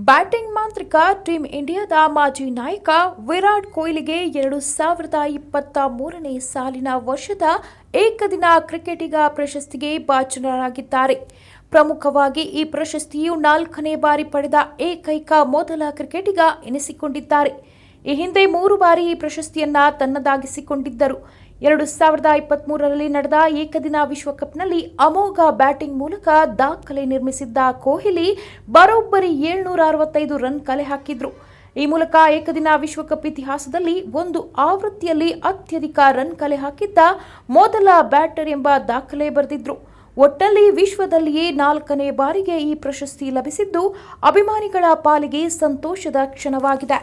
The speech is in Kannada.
ಬ್ಯಾಟಿಂಗ್ ಮಾಂತ್ರಿಕ ಟೀಂ ಇಂಡಿಯಾದ ಮಾಜಿ ನಾಯಕ ವಿರಾಟ್ ಕೊಹ್ಲಿಗೆ 2023ನೇ ಸಾಲಿನ ವರ್ಷದ ಏಕದಿನ ಕ್ರಿಕೆಟಿಗ ಪ್ರಶಸ್ತಿಗೆ ಭಾಜನರಾಗಿದ್ದಾರೆ. ಪ್ರಮುಖವಾಗಿ ಈ ಪ್ರಶಸ್ತಿಯು 4ನೇ ಬಾರಿ ಪಡೆದ ಏಕೈಕ ಮೊದಲ ಕ್ರಿಕೆಟಿಗ ಎನಿಸಿಕೊಂಡಿದ್ದಾರೆ. ಈ ಹಿಂದೆ 3 ಬಾರಿ ಈ ಪ್ರಶಸ್ತಿಯನ್ನ ತನ್ನದಾಗಿಸಿಕೊಂಡಿದ್ದರು. 2023ರಲ್ಲಿ ನಡೆದ ಏಕದಿನ ವಿಶ್ವಕಪ್ನಲ್ಲಿ ಅಮೋಘ ಬ್ಯಾಟಿಂಗ್ ಮೂಲಕ ದಾಖಲೆ ನಿರ್ಮಿಸಿದ್ದ ಕೊಹ್ಲಿ ಬರೋಬ್ಬರಿ 765 ರನ್ ಕಲೆ ಹಾಕಿದ್ರು. ಈ ಮೂಲಕ ಏಕದಿನ ವಿಶ್ವಕಪ್ ಇತಿಹಾಸದಲ್ಲಿ ಒಂದು ಆವೃತ್ತಿಯಲ್ಲಿ ಅತ್ಯಧಿಕ ರನ್ ಕಲೆ ಹಾಕಿದ್ದ ಮೊದಲ ಬ್ಯಾಟರ್ ಎಂಬ ದಾಖಲೆ ಬರೆದಿದ್ರು. ಒಟ್ಟಲ್ಲಿ ವಿಶ್ವದಲ್ಲಿಯೇ 4ನೇ ಬಾರಿಗೆ ಈ ಪ್ರಶಸ್ತಿ ಲಭಿಸಿದ್ದು ಅಭಿಮಾನಿಗಳ ಪಾಲಿಗೆ ಸಂತೋಷದ ಕ್ಷಣವಾಗಿದೆ.